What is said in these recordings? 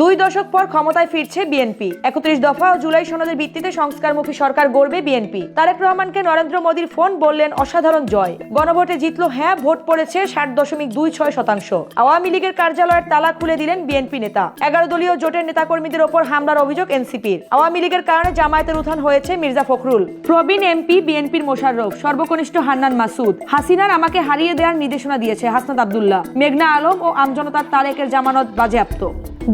দুই দশক পর ক্ষমতায় ফিরছে বিএনপি। ৩১ দফা ও জুলাই সনদের ভিত্তিতে সংস্কারমুখী সরকার গড়বে বিএনপি। তারেক রহমানকে নরেন্দ্র মোদীর ফোন, বললেন অসাধারণ জয়। গণভোটে জিতলো হ্যাঁ, ভোট পড়েছে ৬০.২৬%। আওয়ামী লীগের কার্যালয়ের তালা খুলে দিলেন বিএনপি নেতা। ১১ দলীয় জোটের নেতাকর্মীদের ওপর হামলার অভিযোগ এনসিপির। আওয়ামী লীগের কারণে জামায়াতের উত্থান হয়েছে মির্জা ফখরুল। প্রবীণ এমপি বিএনপির মোশাররফ, সর্বকনিষ্ঠ হান্নান মাসুদ। হাসিনার আমাকে হারিয়ে দেওয়ার নির্দেশনা দিয়েছে হাসনাত আব্দুল্লাহ। মেঘনা আলম ও আমজনতার তারেকের জামানত বাজেয়াপ্ত।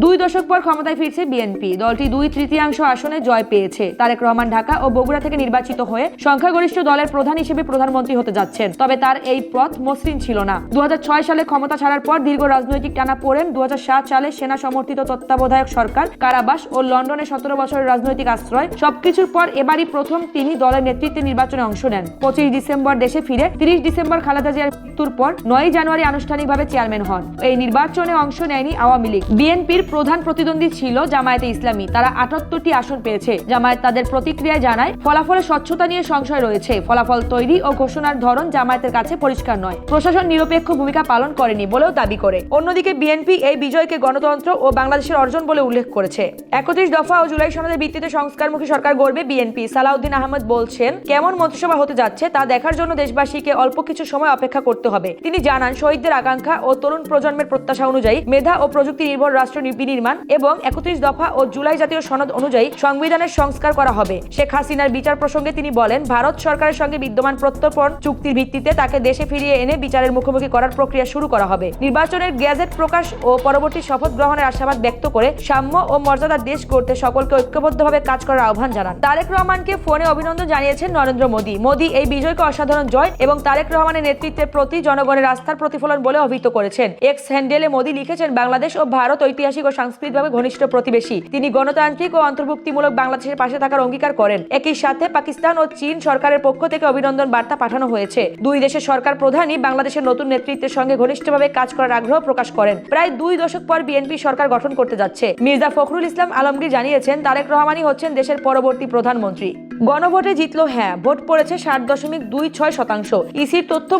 দুই দশক পর ক্ষমতায় ফিরছে বিএনপি। দলটি ২/৩ আসনে জয় পেয়েছে। তারেক রহমান ঢাকা ও বগুড়া থেকে নির্বাচিত হয়ে সংখ্যাগরিষ্ঠ দলের প্রধান হিসেবে প্রধানমন্ত্রী হতে যাচ্ছেন। তবে তার এই পথ মসৃণ ছিল না। ২০০৬ সালে ক্ষমতা ছাড়ার পর দীর্ঘ রাজনৈতিক টানাপোড়েন, ২০০৭ সালে সেনা সমর্থিত তত্ত্বাবধায়ক সরকার, কারাবাস ও লন্ডনে ১৭ বছরের রাজনৈতিক আশ্রয়, সবকিছুর পর এবারই প্রথম তিনি দলের নেতৃত্বে নির্বাচনে অংশ নেন। ২৫ ডিসেম্বর দেশে ফিরে ৩০ ডিসেম্বর খালেদা জিয়ার মৃত্যুর পর ৯ জানুয়ারি আনুষ্ঠানিকভাবে চেয়ারম্যান হন। এই নির্বাচনে অংশ নেয়নি আওয়ামী লীগ। বিএনপির প্রধান প্রতিদ্বন্দ্বী ছিল জামায়াতে ইসলামী। তারা ৭৮টি আসন পেয়েছে। জামায়াত তাদের প্রতিক্রিয়ায় জানায়, ফলাফলের স্বচ্ছতা নিয়ে সংশয় রয়েছে। ফলাফল তৈরি ও ঘোষণার ধরন জামায়াতের কাছে পরিষ্কার নয়। প্রশাসন নিরপেক্ষ ভূমিকা পালন করেনি বলেও দাবি করে। অন্যদিকে বিএনপি এই বিজয়কে গণতন্ত্র ও বাংলাদেশের অর্জন বলে উল্লেখ করেছে। ৩১ দফা ও জুলাই সনদের ভিত্তিতে সংস্কারমুখী সরকার গড়বে বিএনপি। সালাউদ্দিন আহমেদ বলছেন, কেমন মন্ত্রিসভা হতে যাচ্ছে তা দেখার জন্য দেশবাসীকে অল্প কিছু সময় অপেক্ষা করতে হবে। তিনি জানান, শহীদদের আকাঙ্ক্ষা ও তরুণ প্রজন্মের প্রত্যাশা অনুযায়ী মেধা ও প্রযুক্তি নির্ভর রাষ্ট্র বিনির্মাণ এবং ৩১ দফা ও জুলাই জাতীয় সনদ অনুযায়ী সংবিধানের সংস্কার করা হবে। শেখ হাসিনার বিচার প্রসঙ্গে তিনি বলেন, ভারত সরকারের সঙ্গে বিদ্যমান প্রত্যর্পণ চুক্তির ভিত্তিতে তাকে দেশে ফিরিয়ে এনে বিচারের মুখোমুখি করার প্রক্রিয়া শুরু করা হবে। নির্বাচনের গেজেট প্রকাশ ও পরবর্তী শপথ গ্রহণের আশাবাদ ব্যক্ত করে সাম্য ও মর্যাদার দেশ গড়তে সকলকে ঐক্যবদ্ধভাবে কাজ করার আহ্বান জানান। তারেক রহমানকে ফোনে অভিনন্দন জানিয়েছেন নরেন্দ্র মোদী। মোদী এই বিজয়কে অসাধারণ জয় এবং তারেক রহমানের নেতৃত্বের প্রতি জনগণের আস্থার প্রতিফলন বলে অভিহিত করেছেন। এক্স হ্যান্ডেলে মোদী লিখেছেন, বাংলাদেশ ও ভারত ঐতিহাসিক ও সাংস্কৃতিকভাবে ঘনিষ্ঠ প্রতিবেশী। তিনি গণতান্ত্রিক ও অন্তর্ভুক্তিমূলক বাংলাদেশের পাশে থাকার অঙ্গীকার করেন। একই সাথে পাকিস্তান ও চীন সরকারের পক্ষ থেকে অভিনন্দন বার্তা পাঠানো হয়েছে। দুই দেশের সরকার প্রধানই বাংলাদেশের নতুন নেতৃত্বের সঙ্গে ঘনিষ্ঠভাবে কাজ করার আগ্রহ প্রকাশ করেন। প্রায় ২ দশক পর বিএনপি সরকার গঠন করতে যাচ্ছে। মির্জা ফখরুল ইসলাম আলমগীর জানিয়েছেন, তারেক রহমানই হচ্ছেন দেশের পরবর্তী প্রধানমন্ত্রী। গণভোটে জিতলো হ্যাঁ, ভোট পড়েছে ৬০.২৬%। ইসির তথ্য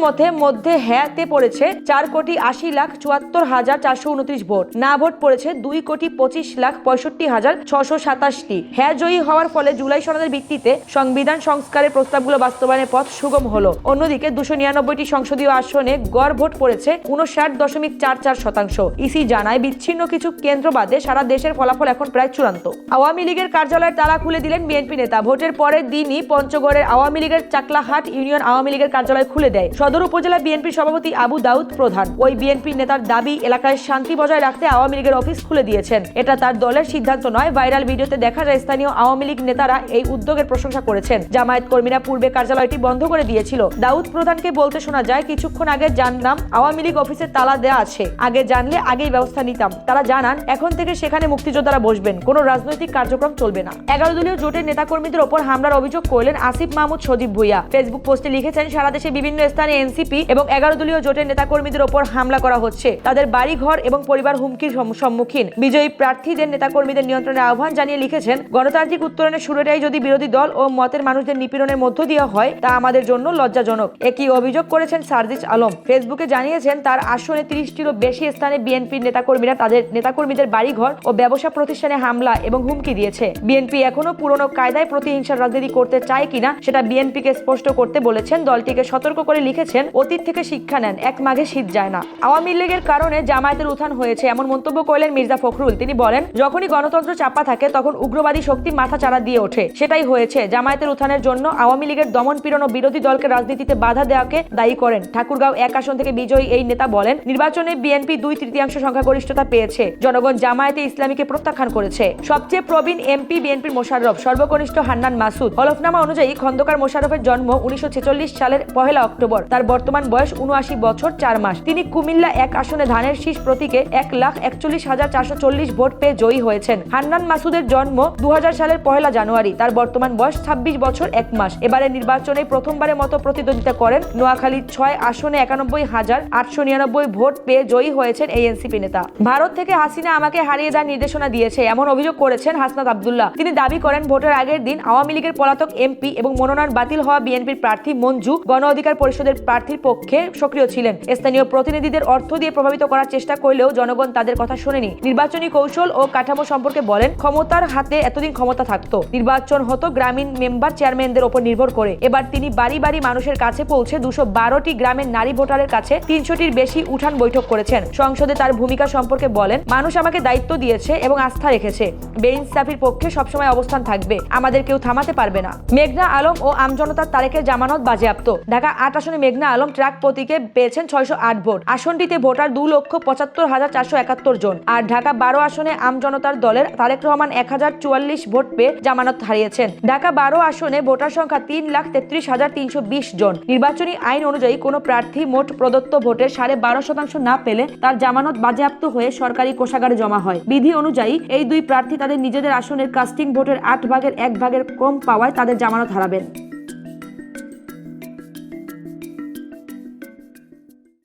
মধ্যে হ্যাঁতে পড়েছে ৪,৮০,৭৪,৪২৯ ভোট। না ভোট পড়েছে ২,২৫,৬৫,৬২৭টি। হ্যাঁ জয়ী হওয়ার ফলে জুলাই সনদের ভিত্তিতে সংবিধান সংস্কারের প্রস্তাবগুলো বাস্তবায়নের পথ সুগম হলো। অন্যদিকে ২৯৯টি সংসদীয় আসনে গড় ভোট পড়েছে ৫৯.৪৪%। ইসি জানায়, বিচ্ছিন্ন কিছু কেন্দ্র বাদে সারা দেশের ফলাফল এখন প্রায় চূড়ান্ত। আওয়ামী লীগের কার্যালয়ের তালা খুলে দিলেন বিএনপি নেতা। ভোটের পরের দিনই পঞ্চগড়ের আওয়ামী লীগের চাকলাহাট ইউনিয়ন আওয়ামী লীগের কার্যালয় খুলে দেয় সদর উপজেলা বিএনপির সভাপতি আবু দাউদ প্রধান। ওই বিএনপি নেতার দাবি, এলাকায় শান্তি বজায় রাখতে আওয়ামী লীগের অফিস খুলে দিয়েছেন। এটা তার দলের সিদ্ধান্ত নয়। ভাইরাল ভিডিওতে দেখা যায় স্থানীয় আওয়ামী লীগ নেতারা এই উদ্যোগের প্রশংসা করেছেন। জামায়াত কর্মীরা পূর্বে কার্যালয়টি বন্ধ করে দিয়েছিল। দাউদ প্রধানকে বলতে শোনা যায়, কিছুক্ষণ আগে জানলাম আওয়ামী লীগ অফিসে তালা দেওয়া আছে। আগে জানলে আগেই ব্যবস্থা নিতাম। তারা জানান, এখন থেকে সেখানে মুক্তিযোদ্ধারা বসবেন, কোনো রাজনৈতিক কার্যক্রম চলবে না। ১১ দলীয় জোটের নেতাকর্মীদের ওপর হামলার অভিযোগ করলেন আসিফ মাহমুদ সজীব ভুইয়া। ফেসবুক পোস্টে লিখেছেন, সারা দেশে বিভিন্ন স্থানে এনসিপি এবং ১১ দলীয় জোটের নেতাকর্মীদের ওপর হামলা করা হচ্ছে। তাদের বাড়ি ঘর এবং পরিবার হুমকির সম্মুখীন। বিজয়ী প্রার্থীদের নেতাকর্মীদের নিয়ন্ত্রণের আহ্বান জানিয়ে লিখেছেন, গণতান্ত্রিক উত্তরণের শুরুটাই যদি বিরোধী দল ও মতের মানুষদের নিপীড়নের মধ্য দিয়ে হয় তা আমাদের জন্য লজ্জাজনক। একই অভিযোগ করেছেন সার্জিস আলম। ফেসবুকে জানিয়েছেন, তার আসনে ৩০টিরও বেশি স্থানে বিএনপির নেতাকর্মীরা তাদের নেতাকর্মীদের বাড়িঘর ও ব্যবসা প্রতিষ্ঠানে হামলা এবং হুমকি দিয়েছে। বিএনপি এখনো পুরনো কায়দায় প্রতিহিংসার রাজনীতি করতে চায় কিনা সেটা বিএনপিকে স্পষ্ট করতে বলেছেন। দলটিকে সতর্ক করে লিখেছেন, অতীত থেকে শিক্ষা নেন, এক মাঘে শীত যায় না। আওয়ামী লীগের কারণে জামায়াতের উত্থান হয়েছে এমন মন্তব্য করলেন মির্জা ফখরুল। তিনি বলেন, যখনই গণতন্ত্র চাপা থাকে তখন উগ্রবাদী শক্তি মাথা চাড়া দিয়ে ওঠে। সেটাই হয়েছে। জামায়াতের উত্থানের জন্য আওয়ামী লীগের দমন পীড়ন ও বিরোধী দলকে রাজনীতিতে বাধা দেওয়াকে দায়ী করেন। ঠাকুরগাঁও ১ আসন থেকে বিজয়ী এই নেতা বলেন, নির্বাচনে বিএনপি ২/৩ সংখ্যাগরিষ্ঠতা পেয়েছে। জনগণ জামায়াতে ইসলামীকে প্রত্যাখ্যান করেছে। সবচেয়ে প্রবীণ এমপি বিএনপির মোশাররফ, সর্বকনিষ্ঠ হান্নান মাসুদ। হলফনামা অনুযায়ী খন্দকার মোশাররফের জন্ম ১৯৪৬ সালের ১ অক্টোবর। তার বর্তমান বয়স ৭৯ বছর ৪ মাস। তিনি কুমিল্লা ১ আসনে ধানের শীষ প্রতীকে ১,৪১,৪৪০ ভোট পেয়ে জয়ী হয়েছেন। হান্নান মাসুদের জন্ম ২০০০ সালের ১ জানুয়ারি। তার বর্তমান বয়স ২৬ বছর ১ মাস। এবারের নির্বাচনে প্রথমবারের মতো প্রতিদ্বন্দ্বিতা করেন। নোয়াখালী ৬ আসনে ৯১,৮৯৯ ভোট পেয়ে জয়ী হয়েছেন এই এনসিপি নেতা। ভারত থেকে হাসিনা আমাকে হারিয়ে দেওয়ার নির্দেশনা দিয়েছে এমন অভিযোগ করেছেন হাসনাত আব্দুল্লাহ। তিনি দাবি করেন, ভোটের আগের দিন আওয়ামী লীগের পলাতক এমপি এবং মনোনয়ন বাতিল হওয়া বিএনপির প্রার্থী মঞ্জু গণ অধিকার পরিষদের প্রার্থীর পক্ষে সক্রিয় ছিলেন। স্থানীয় প্রতিনিধিদের অর্থ দিয়ে প্রভাবিত করার চেষ্টা করলেও জনগণ তাদের কথা শোনেনি। নির্বাচনী কৌশল ও কাঠামো সম্পর্কে বলেন, ক্ষমতার হাতে এতদিন ক্ষমতা থাকতো, নির্বাচন হতো গ্রামীণ মেম্বার চেয়ারম্যানদের উপর নির্ভর করে। এবার তিনি বাড়ি বাড়ি মানুষের কাছে পৌঁছে 212টি গ্রামের নারী ভোটারের কাছে 300টির বেশি উঠান বৈঠক করেছেন। সংসদে তার ভূমিকা সম্পর্কে বলেন, মানুষ আমাকে দায়িত্ব দিয়েছে এবং আস্থা রেখেছে। বেইনসাফির পক্ষে সবসময় অবস্থান থাকবে, আমাদের কেউ থামাতে পারবে না। মেঘনা আলম ও আমজনতার তারেকের জামানত বাজেয়াপ্ত। ঢাকা 8 আসনে মেঘনা আলম ট্রাক প্রতীকে পেয়েছেন 608 ভোট। আসনটিতে ভোটার 2,75,471 জন। আর ঢাকা 12 আসনে আমজনতার দলের তারেক রহমান 1044 ভোট পেয়ে জামানত হারিয়েছেন। ঢাকা 12 আসনে ভোটার সংখ্যা 3,33,320 জন। নির্বাচনী আইন অনুযায়ী কোনো প্রার্থী মোট প্রদত্ত ভোটের 12.5% না পেলে তার জামানত বাজেয়াপ্ত হয়ে সরকারি কোষাগারে জমা হয়। বিধি অনুযায়ী এই দুই প্রার্থী তাদের নিজেদের আসনের কাস্টিং ভোটের 8 ভাগের 1 ভাগের কম পাওয়ায় তাদের জামানত হারাবেন।